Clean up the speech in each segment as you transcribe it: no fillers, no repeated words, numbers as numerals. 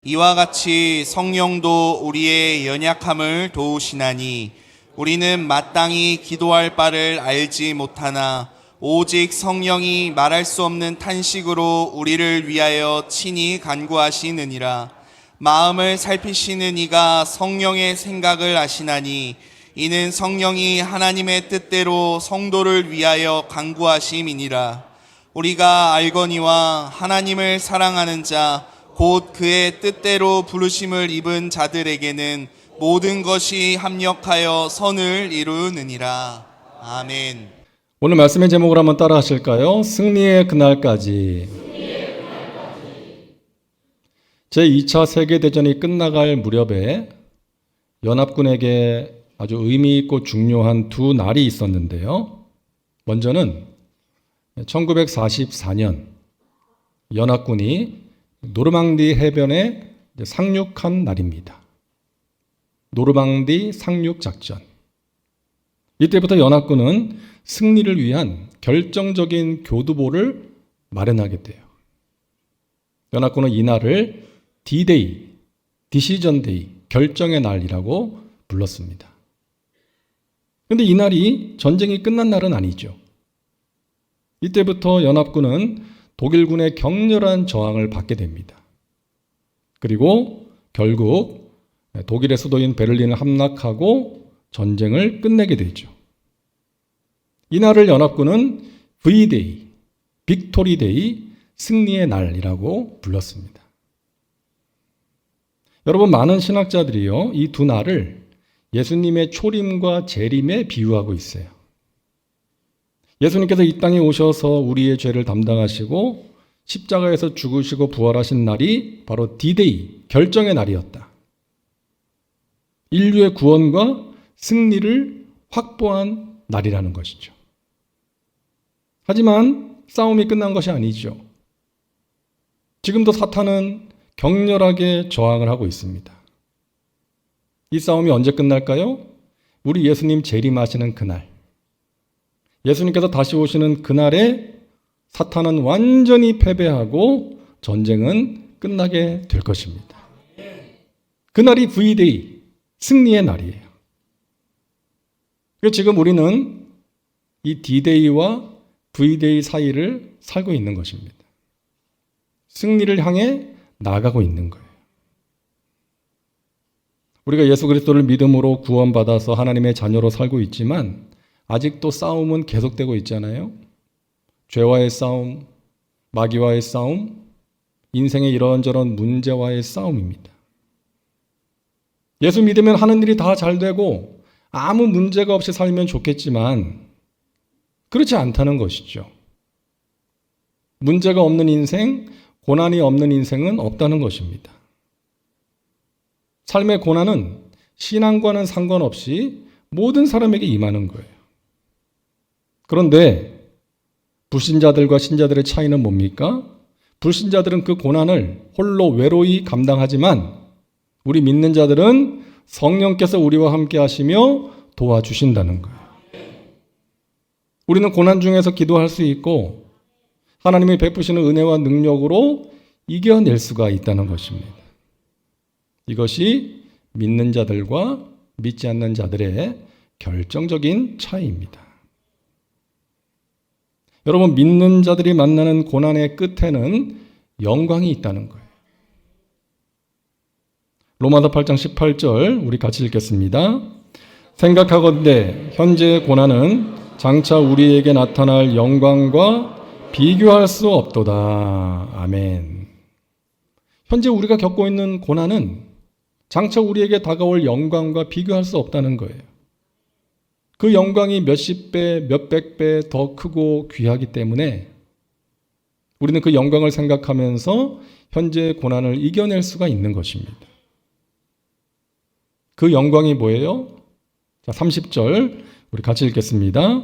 이와 같이 성령도 우리의 연약함을 도우시나니 우리는 마땅히 기도할 바를 알지 못하나 오직 성령이 말할 수 없는 탄식으로 우리를 위하여 친히 간구하시느니라. 마음을 살피시는 이가 성령의 생각을 아시나니 이는 성령이 하나님의 뜻대로 성도를 위하여 간구하심이니라. 우리가 알거니와 하나님을 사랑하는 자 곧 그의 뜻대로 부르심을 입은 자들에게는 모든 것이 합력하여 선을 이루느니라. 아멘. 오늘 말씀의 제목을 한번 따라 하실까요? 승리의 그날까지. 제2차 세계대전이 끝나갈 무렵에 연합군에게 아주 의미 있고 중요한 두 날이 있었는데요. 먼저는 1944년 연합군이 노르망디 해변에 상륙한 날입니다. 노르망디 상륙 작전. 이때부터 연합군은 승리를 위한 결정적인 교두보를 마련하게 돼요. 연합군은 이 날을 D-Day, 디시전 데이, 결정의 날이라고 불렀습니다. 그런데 이 날이 전쟁이 끝난 날은 아니죠. 이때부터 연합군은 독일군의 격렬한 저항을 받게 됩니다. 그리고 결국 독일의 수도인 베를린을 함락하고 전쟁을 끝내게 되죠. 이날을 연합군은 V-Day, 빅토리 데이, 승리의 날이라고 불렀습니다. 여러분, 많은 신학자들이요, 이 두 날을 예수님의 초림과 재림에 비유하고 있어요. 예수님께서 이 땅에 오셔서 우리의 죄를 담당하시고 십자가에서 죽으시고 부활하신 날이 바로 D-Day, 결정의 날이었다. 인류의 구원과 승리를 확보한 날이라는 것이죠. 하지만 싸움이 끝난 것이 아니죠. 지금도 사탄은 격렬하게 저항을 하고 있습니다. 이 싸움이 언제 끝날까요? 우리 예수님 재림하시는 그날. 예수님께서 다시 오시는 그날에 사탄은 완전히 패배하고 전쟁은 끝나게 될 것입니다. 그날이 V-Day, 승리의 날이에요. 지금 우리는 이 D-Day와 V-Day 사이를 살고 있는 것입니다. 승리를 향해 나아가고 있는 거예요. 우리가 예수 그리스도를 믿음으로 구원받아서 하나님의 자녀로 살고 있지만 아직도 싸움은 계속되고 있잖아요. 죄와의 싸움, 마귀와의 싸움, 인생의 이런저런 문제와의 싸움입니다. 예수 믿으면 하는 일이 다 잘 되고 아무 문제가 없이 살면 좋겠지만 그렇지 않다는 것이죠. 문제가 없는 인생, 고난이 없는 인생은 없다는 것입니다. 삶의 고난은 신앙과는 상관없이 모든 사람에게 임하는 거예요. 그런데 불신자들과 신자들의 차이는 뭡니까? 불신자들은 그 고난을 홀로 외로이 감당하지만 우리 믿는 자들은 성령께서 우리와 함께 하시며 도와주신다는 거예요. 우리는 고난 중에서 기도할 수 있고 하나님이 베푸시는 은혜와 능력으로 이겨낼 수가 있다는 것입니다. 이것이 믿는 자들과 믿지 않는 자들의 결정적인 차이입니다. 여러분, 믿는 자들이 만나는 고난의 끝에는 영광이 있다는 거예요. 로마서 8장 18절 우리 같이 읽겠습니다. 생각하건대 현재의 고난은 장차 우리에게 나타날 영광과 비교할 수 없도다. 아멘. 현재 우리가 겪고 있는 고난은 장차 우리에게 다가올 영광과 비교할 수 없다는 거예요. 그 영광이 몇십 배, 몇백 배 더 크고 귀하기 때문에 우리는 그 영광을 생각하면서 현재의 고난을 이겨낼 수가 있는 것입니다. 그 영광이 뭐예요? 자, 30절 우리 같이 읽겠습니다.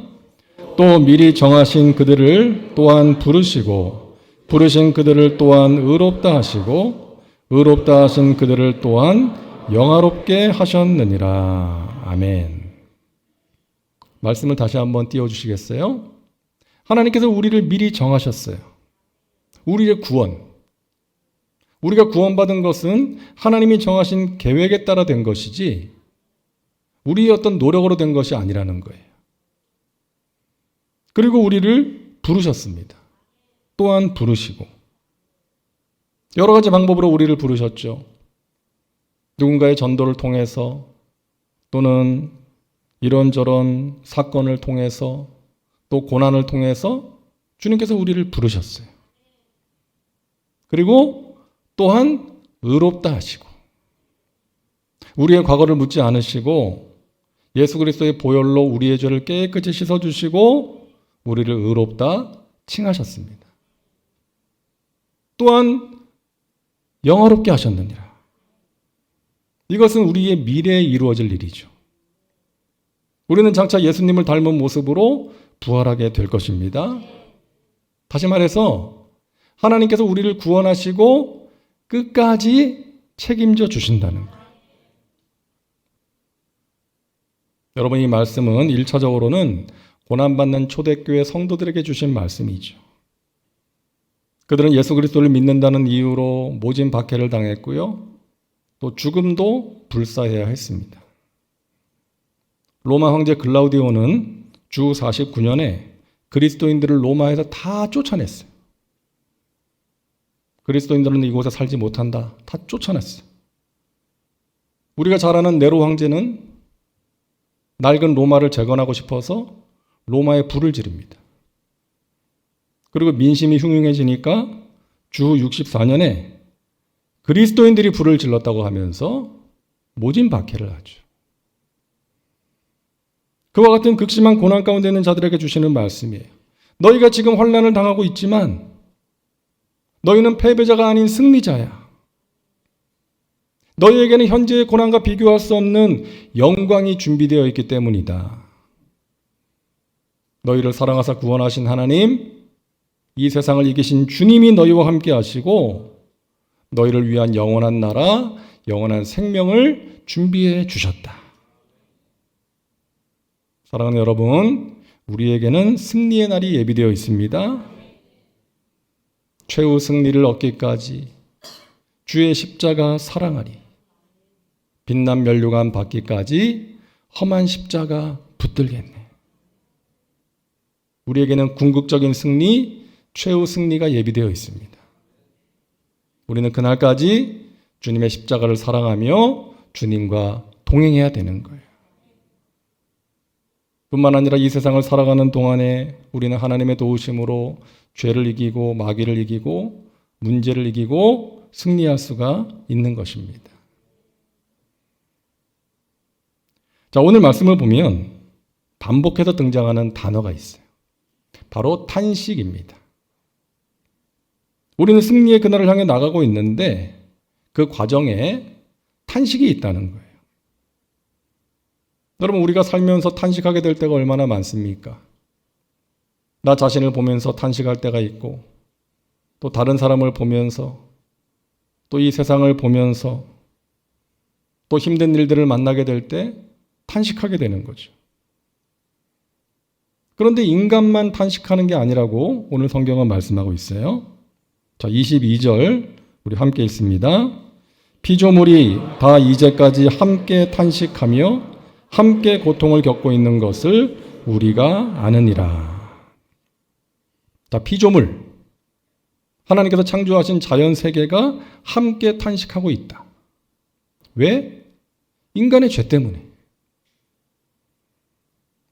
또 미리 정하신 그들을 또한 부르시고 부르신 그들을 또한 의롭다 하시고 의롭다 하신 그들을 또한 영화롭게 하셨느니라. 아멘. 말씀을 다시 한번 띄워주시겠어요? 하나님께서 우리를 미리 정하셨어요. 우리의 구원. 우리가 구원받은 것은 하나님이 정하신 계획에 따라 된 것이지 우리의 어떤 노력으로 된 것이 아니라는 거예요. 그리고 우리를 부르셨습니다. 또한 부르시고 여러 가지 방법으로 우리를 부르셨죠. 누군가의 전도를 통해서 또는 이런저런 사건을 통해서 또 고난을 통해서 주님께서 우리를 부르셨어요. 그리고 또한 의롭다 하시고 우리의 과거를 묻지 않으시고 예수 그리스도의 보혈로 우리의 죄를 깨끗이 씻어주시고 우리를 의롭다 칭하셨습니다. 또한 영화롭게 하셨느니라. 이것은 우리의 미래에 이루어질 일이죠. 우리는 장차 예수님을 닮은 모습으로 부활하게 될 것입니다. 다시 말해서 하나님께서 우리를 구원하시고 끝까지 책임져 주신다는 거예요. 여러분, 이 말씀은 1차적으로는 고난받는 초대교회 성도들에게 주신 말씀이죠. 그들은 예수 그리스도를 믿는다는 이유로 모진 박해를 당했고요. 또 죽음도 불사해야 했습니다. 로마 황제 글라우디오는 주 49년에 그리스도인들을 로마에서 다 쫓아냈어요. 그리스도인들은 이곳에 살지 못한다. 다 쫓아냈어요. 우리가 잘 아는 네로 황제는 낡은 로마를 재건하고 싶어서 로마에 불을 지릅니다. 그리고 민심이 흉흉해지니까 주 64년에 그리스도인들이 불을 질렀다고 하면서 모진 박해를 하죠. 그와 같은 극심한 고난 가운데 있는 자들에게 주시는 말씀이에요. 너희가 지금 환난을 당하고 있지만 너희는 패배자가 아닌 승리자야. 너희에게는 현재의 고난과 비교할 수 없는 영광이 준비되어 있기 때문이다. 너희를 사랑하사 구원하신 하나님, 이 세상을 이기신 주님이 너희와 함께 하시고 너희를 위한 영원한 나라, 영원한 생명을 준비해 주셨다. 사랑하는 여러분, 우리에게는 승리의 날이 예비되어 있습니다. 최후 승리를 얻기까지 주의 십자가 사랑하리. 빛난 면류관 받기까지 험한 십자가 붙들겠네. 우리에게는 궁극적인 승리, 최후 승리가 예비되어 있습니다. 우리는 그날까지 주님의 십자가를 사랑하며 주님과 동행해야 되는 거예요. 뿐만 아니라 이 세상을 살아가는 동안에 우리는 하나님의 도우심으로 죄를 이기고 마귀를 이기고 문제를 이기고 승리할 수가 있는 것입니다. 자, 오늘 말씀을 보면 반복해서 등장하는 단어가 있어요. 바로 탄식입니다. 우리는 승리의 그날을 향해 나가고 있는데 그 과정에 탄식이 있다는 거예요. 여러분, 우리가 살면서 탄식하게 될 때가 얼마나 많습니까? 나 자신을 보면서 탄식할 때가 있고 또 다른 사람을 보면서 또 이 세상을 보면서 또 힘든 일들을 만나게 될 때 탄식하게 되는 거죠. 그런데 인간만 탄식하는 게 아니라고 오늘 성경은 말씀하고 있어요. 자, 22절 우리 함께 읽습니다. 피조물이 다 이제까지 함께 탄식하며 함께 고통을 겪고 있는 것을 우리가 아느니라. 자, 피조물. 하나님께서 창조하신 자연 세계가 함께 탄식하고 있다. 왜? 인간의 죄 때문에.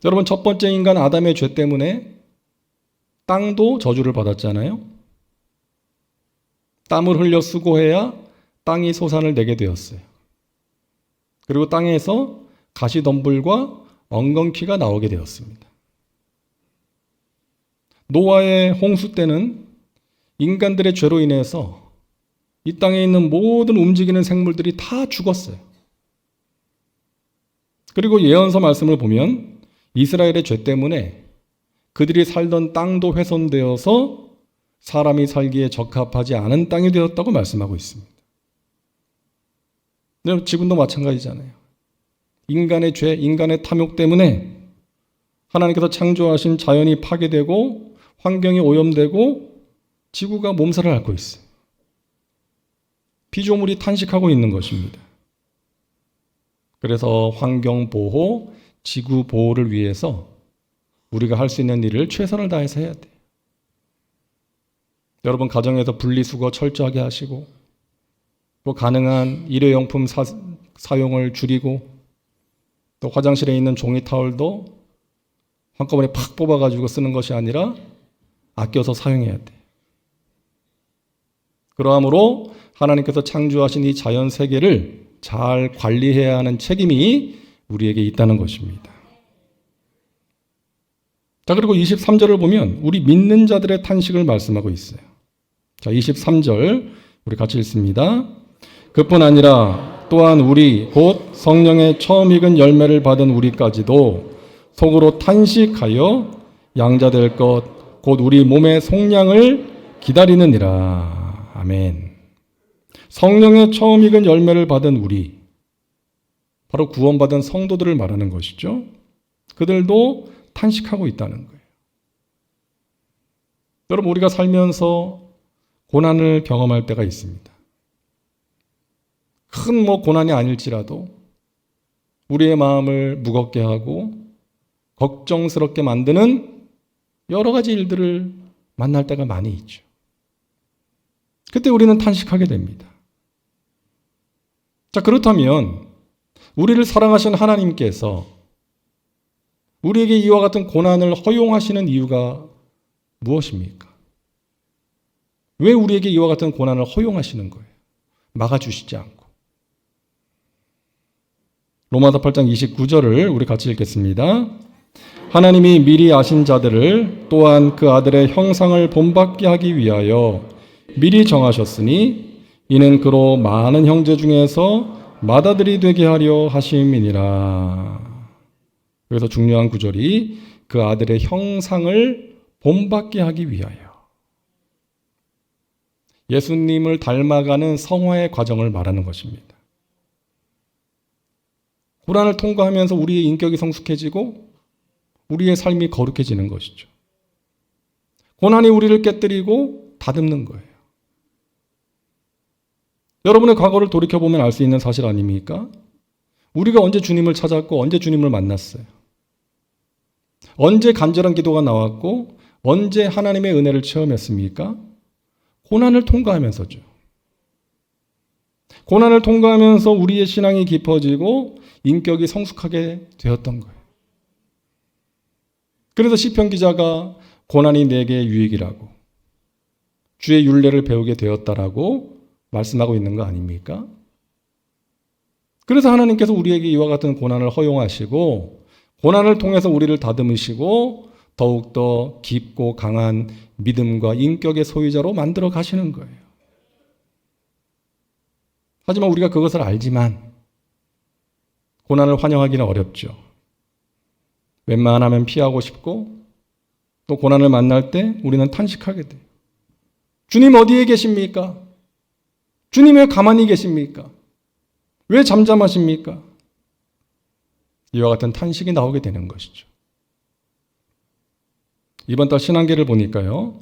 여러분, 첫 번째 인간 아담의 죄 때문에 땅도 저주를 받았잖아요. 땀을 흘려 수고해야 땅이 소산을 내게 되었어요. 그리고 땅에서 가시덤불과 엉겅퀴가 나오게 되었습니다. 노아의 홍수 때는 인간들의 죄로 인해서 이 땅에 있는 모든 움직이는 생물들이 다 죽었어요. 그리고 예언서 말씀을 보면 이스라엘의 죄 때문에 그들이 살던 땅도 훼손되어서 사람이 살기에 적합하지 않은 땅이 되었다고 말씀하고 있습니다. 지금도 마찬가지잖아요. 인간의 죄, 인간의 탐욕 때문에 하나님께서 창조하신 자연이 파괴되고 환경이 오염되고 지구가 몸살을 앓고 있어요. 피조물이 탄식하고 있는 것입니다. 그래서 환경 보호, 지구 보호를 위해서 우리가 할 수 있는 일을 최선을 다해서 해야 돼요. 여러분 가정에서 분리수거 철저하게 하시고 또 가능한 일회용품 사용을 줄이고 또 화장실에 있는 종이 타월도 한꺼번에 팍 뽑아가지고 쓰는 것이 아니라 아껴서 사용해야 돼요. 그러므로 하나님께서 창조하신 이 자연 세계를 잘 관리해야 하는 책임이 우리에게 있다는 것입니다. 자, 그리고 23절을 보면 우리 믿는 자들의 탄식을 말씀하고 있어요. 자, 23절 우리 같이 읽습니다. 그뿐 아니라 또한 우리 곧 성령의 처음 익은 열매를 받은 우리까지도 속으로 탄식하여 양자될 것 곧 우리 몸의 속량을 기다리느니라. 아멘. 성령의 처음 익은 열매를 받은 우리, 바로 구원받은 성도들을 말하는 것이죠. 그들도 탄식하고 있다는 거예요. 여러분 우리가 살면서 고난을 경험할 때가 있습니다. 큰 고난이 아닐지라도 우리의 마음을 무겁게 하고 걱정스럽게 만드는 여러 가지 일들을 만날 때가 많이 있죠. 그때 우리는 탄식하게 됩니다. 자, 그렇다면 우리를 사랑하신 하나님께서 우리에게 이와 같은 고난을 허용하시는 이유가 무엇입니까? 왜 우리에게 이와 같은 고난을 허용하시는 거예요? 막아주시지 않고. 로마서 8장 29절을 우리 같이 읽겠습니다. 하나님이 미리 아신 자들을 또한 그 아들의 형상을 본받게 하기 위하여 미리 정하셨으니 이는 그로 많은 형제 중에서 맏아들이 되게 하려 하심이니라. 그래서 중요한 구절이 그 아들의 형상을 본받게 하기 위하여. 예수님을 닮아가는 성화의 과정을 말하는 것입니다. 고난을 통과하면서 우리의 인격이 성숙해지고 우리의 삶이 거룩해지는 것이죠. 고난이 우리를 깨뜨리고 다듬는 거예요. 여러분의 과거를 돌이켜보면 알 수 있는 사실 아닙니까? 우리가 언제 주님을 찾았고 언제 주님을 만났어요? 언제 간절한 기도가 나왔고 언제 하나님의 은혜를 체험했습니까? 고난을 통과하면서죠. 고난을 통과하면서 우리의 신앙이 깊어지고 인격이 성숙하게 되었던 거예요. 그래서 시편 기자가 고난이 내게 유익이라고 주의 율례를 배우게 되었다라고 말씀하고 있는 거 아닙니까? 그래서 하나님께서 우리에게 이와 같은 고난을 허용하시고 고난을 통해서 우리를 다듬으시고 더욱더 깊고 강한 믿음과 인격의 소유자로 만들어 가시는 거예요. 하지만 우리가 그것을 알지만 고난을 환영하기는 어렵죠. 웬만하면 피하고 싶고 또 고난을 만날 때 우리는 탄식하게 돼요. 주님 어디에 계십니까? 주님 왜 가만히 계십니까? 왜 잠잠하십니까? 이와 같은 탄식이 나오게 되는 것이죠. 이번 달 신앙계를 보니까요.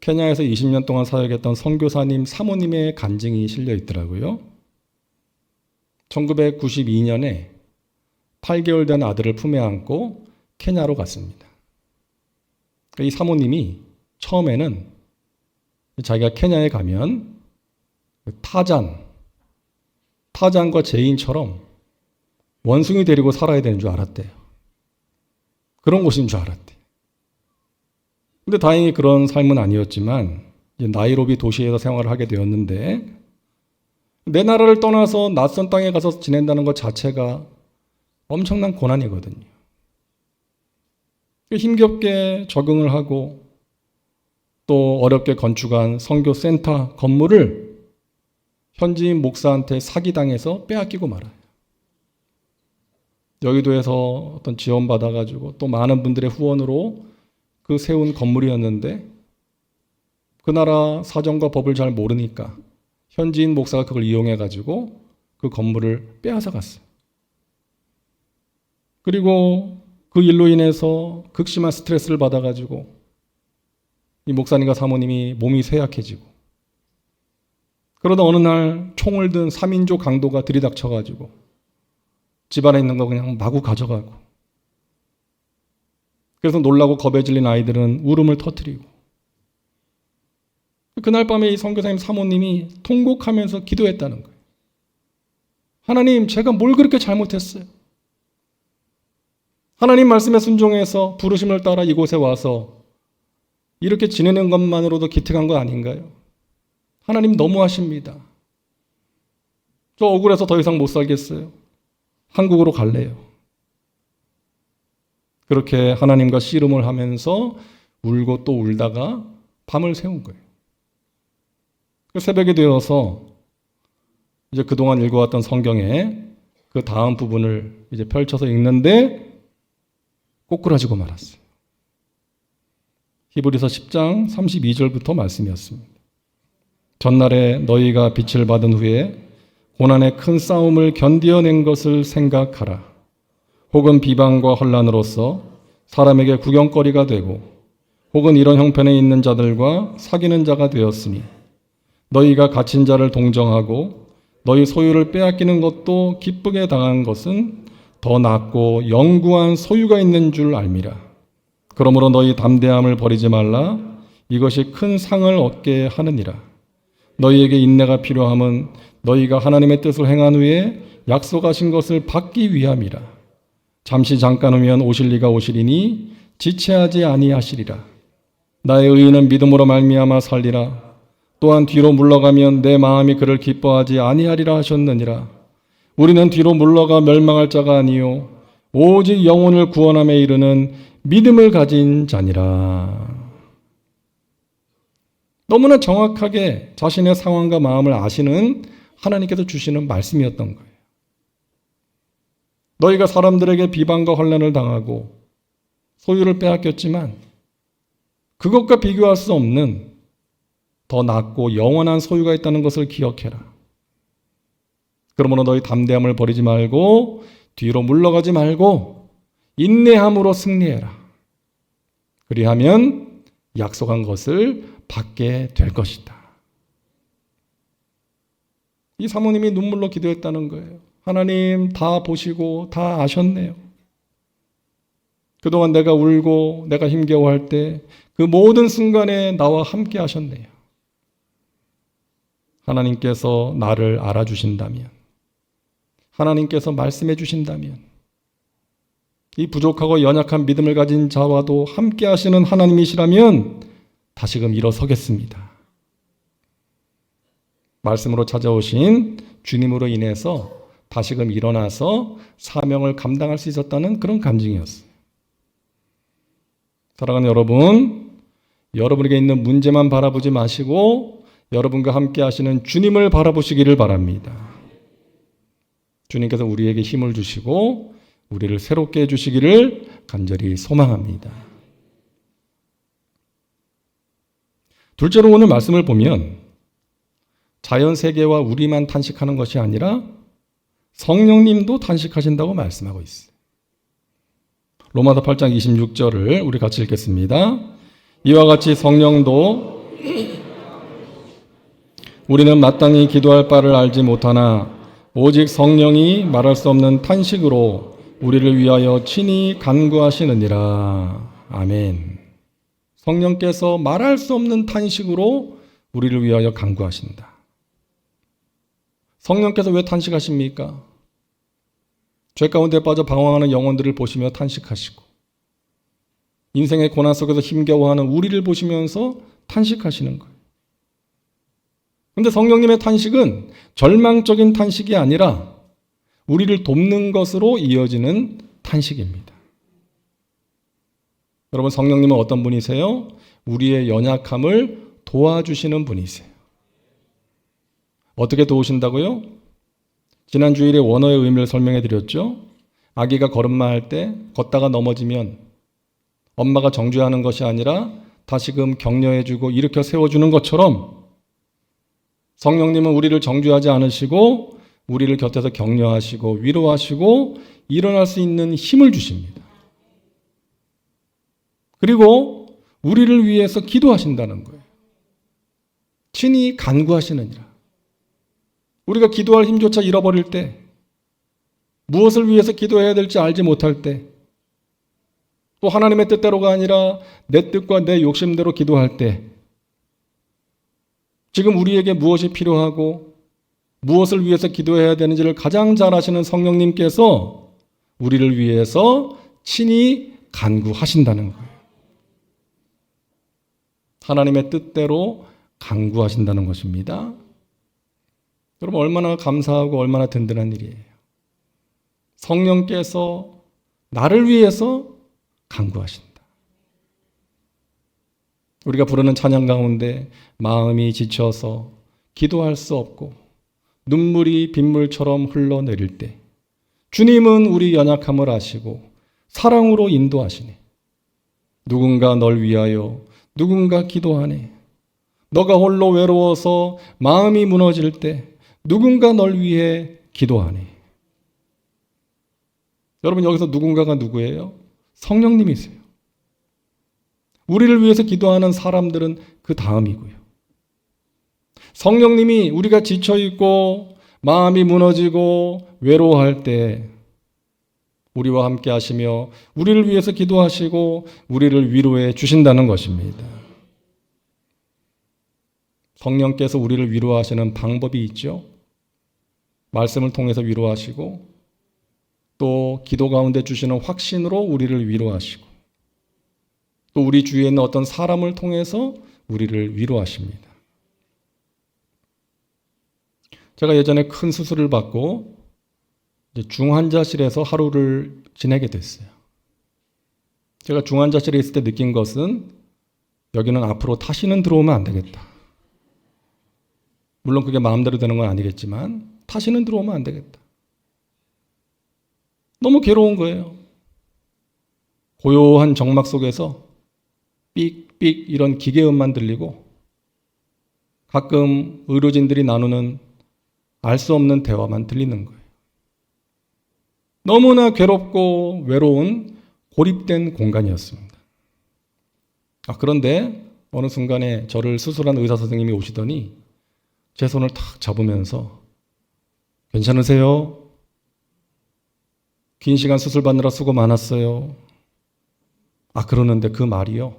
케냐에서 20년 동안 사역했던 선교사님 사모님의 간증이 실려 있더라고요. 1992년에 8개월 된 아들을 품에 안고 케냐로 갔습니다. 이 사모님이 처음에는 자기가 케냐에 가면 타잔과 제인처럼 원숭이 데리고 살아야 되는 줄 알았대요. 그런 곳인 줄 알았대요. 근데 다행히 그런 삶은 아니었지만 나이로비 도시에서 생활을 하게 되었는데 내 나라를 떠나서 낯선 땅에 가서 지낸다는 것 자체가 엄청난 고난이거든요. 힘겹게 적응을 하고 또 어렵게 건축한 선교센터 건물을 현지인 목사한테 사기당해서 빼앗기고 말아요. 여의도에서 어떤 지원받아가지고 또 많은 분들의 후원으로 그 세운 건물이었는데 그 나라 사정과 법을 잘 모르니까 현지인 목사가 그걸 이용해가지고 그 건물을 빼앗아 갔어요. 그리고 그 일로 인해서 극심한 스트레스를 받아가지고 이 목사님과 사모님이 몸이 쇠약해지고 그러다 어느 날 총을 든 3인조 강도가 들이닥쳐가지고 집안에 있는 거 그냥 마구 가져가고, 그래서 놀라고 겁에 질린 아이들은 울음을 터뜨리고, 그날 밤에 이 선교사님 사모님이 통곡하면서 기도했다는 거예요. 하나님, 제가 뭘 그렇게 잘못했어요? 하나님 말씀에 순종해서 부르심을 따라 이곳에 와서 이렇게 지내는 것만으로도 기특한 거 아닌가요? 하나님 너무하십니다. 저 억울해서 더 이상 못 살겠어요. 한국으로 갈래요. 그렇게 하나님과 씨름을 하면서 울고 또 울다가 밤을 새운 거예요. 새벽이 되어서 이제 그동안 읽어왔던 성경에 그 다음 부분을 이제 펼쳐서 읽는데 꼬꾸라지고 말았어요. 히브리서 10장 32절부터 말씀이었습니다. 전날에 너희가 빛을 받은 후에 고난의 큰 싸움을 견디어낸 것을 생각하라. 혹은 비방과 혼란으로서 사람에게 구경거리가 되고, 혹은 이런 형편에 있는 자들과 사귀는 자가 되었으니, 너희가 갇힌 자를 동정하고 너희 소유를 빼앗기는 것도 기쁘게 당한 것은 더 낫고 영구한 소유가 있는 줄 알미라. 그러므로 너희 담대함을 버리지 말라. 이것이 큰 상을 얻게 하느니라. 너희에게 인내가 필요함은 너희가 하나님의 뜻을 행한 후에 약속하신 것을 받기 위함이라. 잠시 잠깐 후면 오실 이가 오시리니 지체하지 아니하시리라. 나의 의인은 믿음으로 말미암아 살리라. 또한 뒤로 물러가면 내 마음이 그를 기뻐하지 아니하리라 하셨느니라. 우리는 뒤로 물러가 멸망할 자가 아니요 오직 영혼을 구원함에 이르는 믿음을 가진 자니라. 너무나 정확하게 자신의 상황과 마음을 아시는 하나님께서 주시는 말씀이었던 거예요. 너희가 사람들에게 비방과 혼란을 당하고 소유를 빼앗겼지만 그것과 비교할 수 없는 더 낫고 영원한 소유가 있다는 것을 기억해라. 그러므로 너희 담대함을 버리지 말고 뒤로 물러가지 말고 인내함으로 승리해라. 그리하면 약속한 것을 받게 될 것이다. 이 사모님이 눈물로 기도했다는 거예요. 하나님 다 보시고 다 아셨네요. 그동안 내가 울고 내가 힘겨워할 때 그 모든 순간에 나와 함께 하셨네요. 하나님께서 나를 알아주신다면, 하나님께서 말씀해 주신다면, 이 부족하고 연약한 믿음을 가진 자와도 함께 하시는 하나님이시라면 다시금 일어서겠습니다. 말씀으로 찾아오신 주님으로 인해서 다시금 일어나서 사명을 감당할 수 있었다는 그런 간증이었어요. 사랑하는 여러분, 여러분에게 있는 문제만 바라보지 마시고 여러분과 함께 하시는 주님을 바라보시기를 바랍니다. 주님께서 우리에게 힘을 주시고 우리를 새롭게 해주시기를 간절히 소망합니다. 둘째로 오늘 말씀을 보면 자연 세계와 우리만 탄식하는 것이 아니라 성령님도 탄식하신다고 말씀하고 있어요. 로마서 8장 26절을 우리 같이 읽겠습니다. 이와 같이 성령도 우리는 마땅히 기도할 바를 알지 못하나 오직 성령이 말할 수 없는 탄식으로 우리를 위하여 친히 간구하시느니라. 아멘. 성령께서 말할 수 없는 탄식으로 우리를 위하여 간구하신다. 성령께서 왜 탄식하십니까? 죄 가운데 빠져 방황하는 영혼들을 보시며 탄식하시고 인생의 고난 속에서 힘겨워하는 우리를 보시면서 탄식하시는 거예요. 그런데 성령님의 탄식은 절망적인 탄식이 아니라 우리를 돕는 것으로 이어지는 탄식입니다. 여러분, 성령님은 어떤 분이세요? 우리의 연약함을 도와주시는 분이세요. 어떻게 도우신다고요? 지난 주일에 원어의 의미를 설명해 드렸죠. 아기가 걸음마할 때 걷다가 넘어지면 엄마가 정죄하는 것이 아니라 다시금 격려해주고 일으켜 세워주는 것처럼 성령님은 우리를 정죄하지 않으시고 우리를 곁에서 격려하시고 위로하시고 일어날 수 있는 힘을 주십니다. 그리고 우리를 위해서 기도하신다는 거예요. 친히 간구하시느니라. 우리가 기도할 힘조차 잃어버릴 때, 무엇을 위해서 기도해야 될지 알지 못할 때, 또 하나님의 뜻대로가 아니라 내 뜻과 내 욕심대로 기도할 때, 지금 우리에게 무엇이 필요하고 무엇을 위해서 기도해야 되는지를 가장 잘 아시는 성령님께서 우리를 위해서 친히 간구하신다는 거예요. 하나님의 뜻대로 간구하신다는 것입니다. 여러분, 얼마나 감사하고 얼마나 든든한 일이에요. 성령께서 나를 위해서 간구하신다. 우리가 부르는 찬양 가운데 마음이 지쳐서 기도할 수 없고 눈물이 빗물처럼 흘러내릴 때 주님은 우리 연약함을 아시고 사랑으로 인도하시네. 누군가 널 위하여 누군가 기도하네. 너가 홀로 외로워서 마음이 무너질 때 누군가 널 위해 기도하네. 여러분, 여기서 누군가가 누구예요? 성령님이세요. 우리를 위해서 기도하는 사람들은 그 다음이고요. 성령님이 우리가 지쳐있고 마음이 무너지고 외로워할 때 우리와 함께 하시며 우리를 위해서 기도하시고 우리를 위로해 주신다는 것입니다. 성령께서 우리를 위로하시는 방법이 있죠. 말씀을 통해서 위로하시고 또 기도 가운데 주시는 확신으로 우리를 위로하시고 또 우리 주위에 있는 어떤 사람을 통해서 우리를 위로하십니다. 제가 예전에 큰 수술을 받고 이제 중환자실에서 하루를 지내게 됐어요. 제가 중환자실에 있을 때 느낀 것은 여기는 앞으로 다시는 들어오면 안 되겠다. 물론 그게 마음대로 되는 건 아니겠지만 다시는 들어오면 안 되겠다. 너무 괴로운 거예요. 고요한 정막 속에서 삑삑 이런 기계음만 들리고 가끔 의료진들이 나누는 알 수 없는 대화만 들리는 거예요. 너무나 괴롭고 외로운 고립된 공간이었습니다. 그런데 어느 순간에 저를 수술한 의사 선생님이 오시더니 제 손을 탁 잡으면서 괜찮으세요? 긴 시간 수술 받느라 수고 많았어요. 그러는데 그 말이요,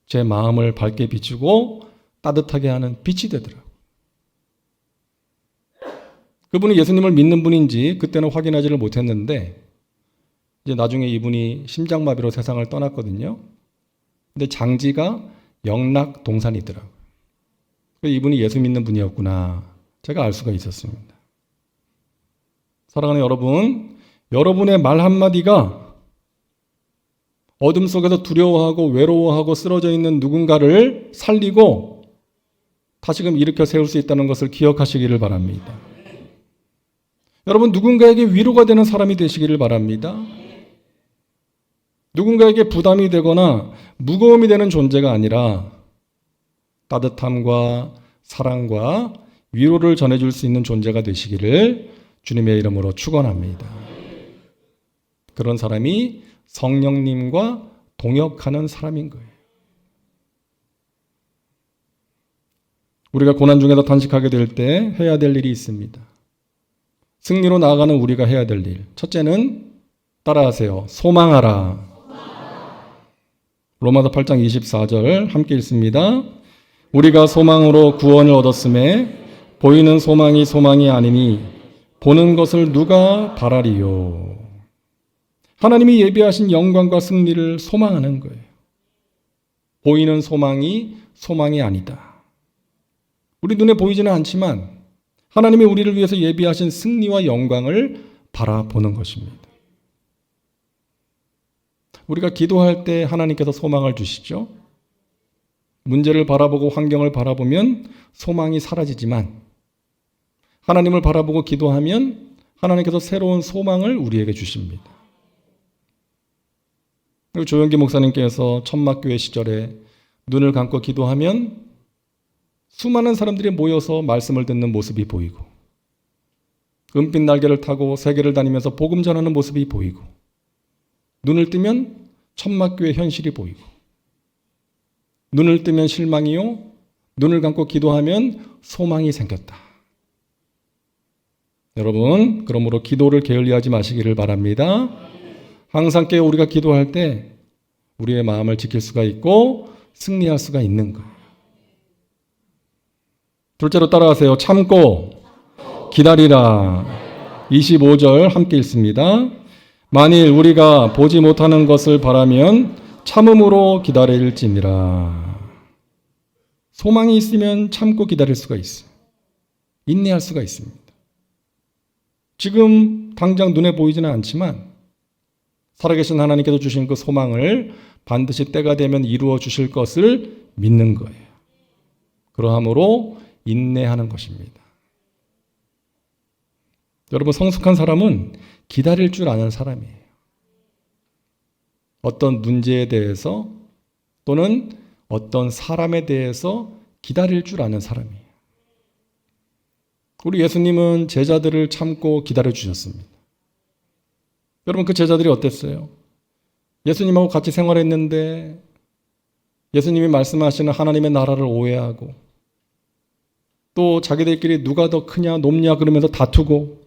제 마음을 밝게 비추고 따뜻하게 하는 빛이 되더라고요. 그분이 예수님을 믿는 분인지 그때는 확인하지를 못했는데 이제 나중에 이분이 심장마비로 세상을 떠났거든요. 근데 장지가 영락동산이더라고요. 이분이 예수 믿는 분이었구나, 제가 알 수가 있었습니다. 사랑하는 여러분, 여러분의 말 한마디가 어둠 속에서 두려워하고 외로워하고 쓰러져 있는 누군가를 살리고 다시금 일으켜 세울 수 있다는 것을 기억하시기를 바랍니다. 여러분, 누군가에게 위로가 되는 사람이 되시기를 바랍니다. 누군가에게 부담이 되거나 무거움이 되는 존재가 아니라 따뜻함과 사랑과 위로를 전해줄 수 있는 존재가 되시기를 주님의 이름으로 축원합니다. 그런 사람이 성령님과 동역하는 사람인 거예요. 우리가 고난 중에서 탄식하게 될 때 해야 될 일이 있습니다. 승리로 나아가는 우리가 해야 될 일. 첫째는 따라하세요. 소망하라. 로마서 8장 24절 함께 읽습니다. 우리가 소망으로 구원을 얻었음에 보이는 소망이 소망이 아니니 보는 것을 누가 바라리요. 하나님이 예비하신 영광과 승리를 소망하는 거예요. 보이는 소망이 소망이 아니다. 우리 눈에 보이지는 않지만 하나님이 우리를 위해서 예비하신 승리와 영광을 바라보는 것입니다. 우리가 기도할 때 하나님께서 소망을 주시죠. 문제를 바라보고 환경을 바라보면 소망이 사라지지만 하나님을 바라보고 기도하면 하나님께서 새로운 소망을 우리에게 주십니다. 그리고 조영기 목사님께서 천막교회 시절에 눈을 감고 기도하면 수많은 사람들이 모여서 말씀을 듣는 모습이 보이고 은빛 날개를 타고 세계를 다니면서 복음 전하는 모습이 보이고 눈을 뜨면 천막교회 현실이 보이고 눈을 뜨면 실망이요 눈을 감고 기도하면 소망이 생겼다. 여러분, 그러므로 기도를 게을리하지 마시기를 바랍니다. 항상 깨어 우리가 기도할 때 우리의 마음을 지킬 수가 있고 승리할 수가 있는 거예요. 둘째로 따라하세요. 참고 기다리라. 25절 함께 읽습니다. 만일 우리가 보지 못하는 것을 바라면 참음으로 기다릴지니라. 소망이 있으면 참고 기다릴 수가 있어요. 인내할 수가 있습니다. 지금 당장 눈에 보이지는 않지만 살아계신 하나님께서 주신 그 소망을 반드시 때가 되면 이루어 주실 것을 믿는 거예요. 그러함으로 인내하는 것입니다. 여러분, 성숙한 사람은 기다릴 줄 아는 사람이에요. 어떤 문제에 대해서 또는 어떤 사람에 대해서 기다릴 줄 아는 사람이에요. 우리 예수님은 제자들을 참고 기다려 주셨습니다. 여러분, 그 제자들이 어땠어요? 예수님하고 같이 생활했는데 예수님이 말씀하시는 하나님의 나라를 오해하고 또 자기들끼리 누가 더 크냐 높냐 그러면서 다투고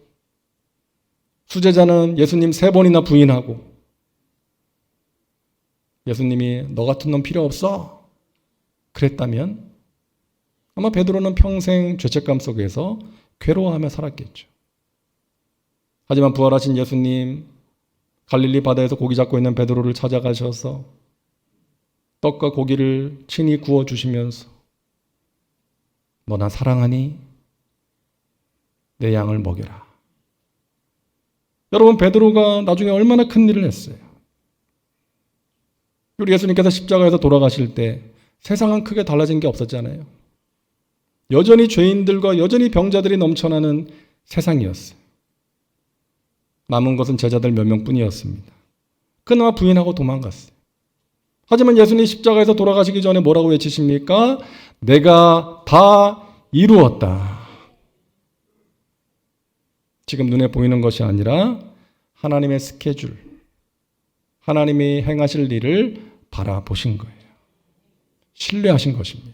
수제자는 예수님 3번이나 부인하고 예수님이 너 같은 놈 필요 없어 그랬다면 아마 베드로는 평생 죄책감 속에서 괴로워하며 살았겠죠. 하지만 부활하신 예수님 갈릴리 바다에서 고기 잡고 있는 베드로를 찾아가셔서 떡과 고기를 친히 구워주시면서 너 나 사랑하니? 내 양을 먹여라. 여러분, 베드로가 나중에 얼마나 큰 일을 했어요. 우리 예수님께서 십자가에서 돌아가실 때 세상은 크게 달라진 게 없었잖아요. 여전히 죄인들과 여전히 병자들이 넘쳐나는 세상이었어요. 남은 것은 제자들 몇 명뿐이었습니다. 그나마 부인하고 도망갔어요. 하지만 예수님 십자가에서 돌아가시기 전에 뭐라고 외치십니까? 내가 다 이루었다. 지금 눈에 보이는 것이 아니라 하나님의 스케줄, 하나님이 행하실 일을 바라보신 거예요. 신뢰하신 것입니다.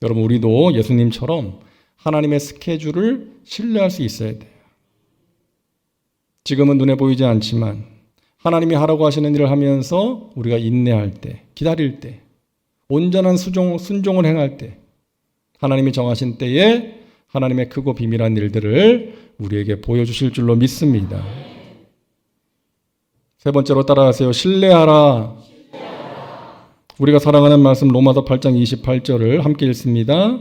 여러분, 우리도 예수님처럼 하나님의 스케줄을 신뢰할 수 있어야 돼요. 지금은 눈에 보이지 않지만 하나님이 하라고 하시는 일을 하면서 우리가 인내할 때, 기다릴 때, 온전한 순종을 행할 때 하나님이 정하신 때에 하나님의 크고 비밀한 일들을 우리에게 보여주실 줄로 믿습니다. 세 번째로 따라하세요. 신뢰하라. 우리가 사랑하는 말씀 로마서 8장 28절을 함께 읽습니다.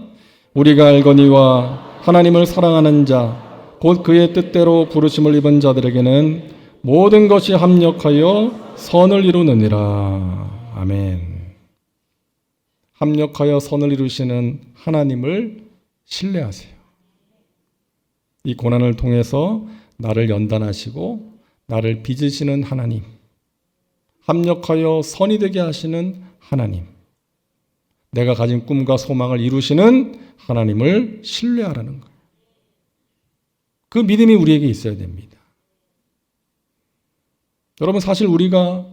우리가 알거니와 하나님을 사랑하는 자 곧 그의 뜻대로 부르심을 입은 자들에게는 모든 것이 합력하여 선을 이루느니라. 아멘. 합력하여 선을 이루시는 하나님을 신뢰하세요. 이 고난을 통해서 나를 연단하시고 나를 빚으시는 하나님, 합력하여 선이 되게 하시는 하나님, 내가 가진 꿈과 소망을 이루시는 하나님을 신뢰하라는 거예요. 그 믿음이 우리에게 있어야 됩니다. 여러분, 사실 우리가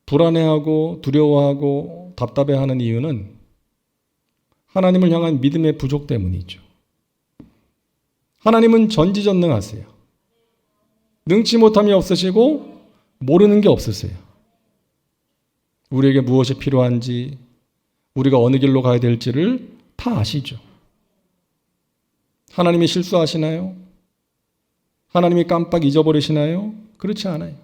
불안해하고 두려워하고 답답해하는 이유는 하나님을 향한 믿음의 부족 때문이죠. 하나님은 전지전능하세요. 능치 못함이 없으시고 모르는 게 없으세요. 우리에게 무엇이 필요한지, 우리가 어느 길로 가야 될지를 다 아시죠. 하나님이 실수하시나요? 하나님이 깜빡 잊어버리시나요? 그렇지 않아요.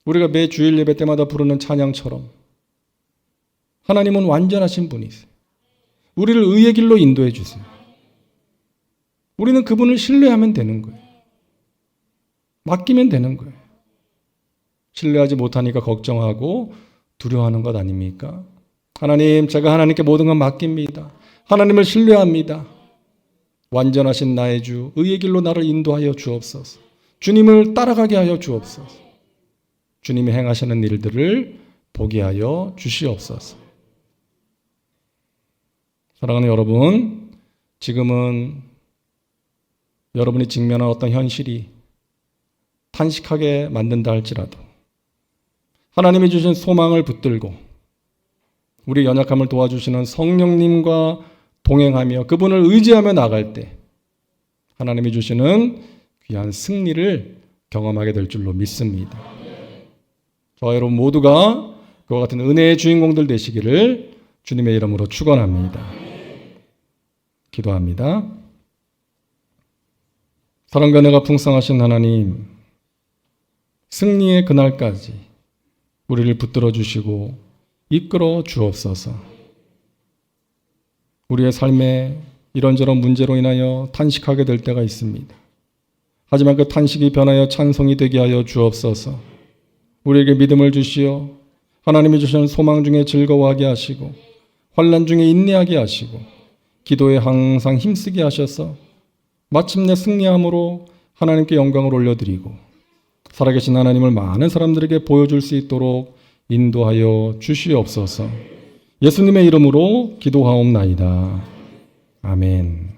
우리가 매 주일 예배 때마다 부르는 찬양처럼 하나님은 완전하신 분이세요. 우리를 의의 길로 인도해 주세요. 우리는 그분을 신뢰하면 되는 거예요. 맡기면 되는 거예요. 신뢰하지 못하니까 걱정하고 두려워하는 것 아닙니까? 하나님, 제가 하나님께 모든 건 맡깁니다. 하나님을 신뢰합니다. 완전하신 나의 주, 의의 길로 나를 인도하여 주옵소서. 주님을 따라가게 하여 주옵소서. 주님이 행하시는 일들을 보게 하여 주시옵소서. 사랑하는 여러분, 지금은 여러분이 직면한 어떤 현실이 탄식하게 만든다 할지라도 하나님이 주신 소망을 붙들고 우리 연약함을 도와주시는 성령님과 동행하며 그분을 의지하며 나갈 때 하나님이 주시는 귀한 승리를 경험하게 될 줄로 믿습니다. 저와 여러분 모두가 그와 같은 은혜의 주인공들 되시기를 주님의 이름으로 축원합니다. 기도합니다. 사랑과 은혜가 풍성하신 하나님, 승리의 그날까지 우리를 붙들어 주시고 이끌어 주옵소서. 우리의 삶에 이런저런 문제로 인하여 탄식하게 될 때가 있습니다. 하지만 그 탄식이 변하여 찬송이 되게 하여 주옵소서. 우리에게 믿음을 주시어 하나님이 주시는 소망 중에 즐거워하게 하시고 환난 중에 인내하게 하시고 기도에 항상 힘쓰게 하셔서 마침내 승리함으로 하나님께 영광을 올려드리고 살아계신 하나님을 많은 사람들에게 보여줄 수 있도록 인도하여 주시옵소서. 예수님의 이름으로 기도하옵나이다. 아멘.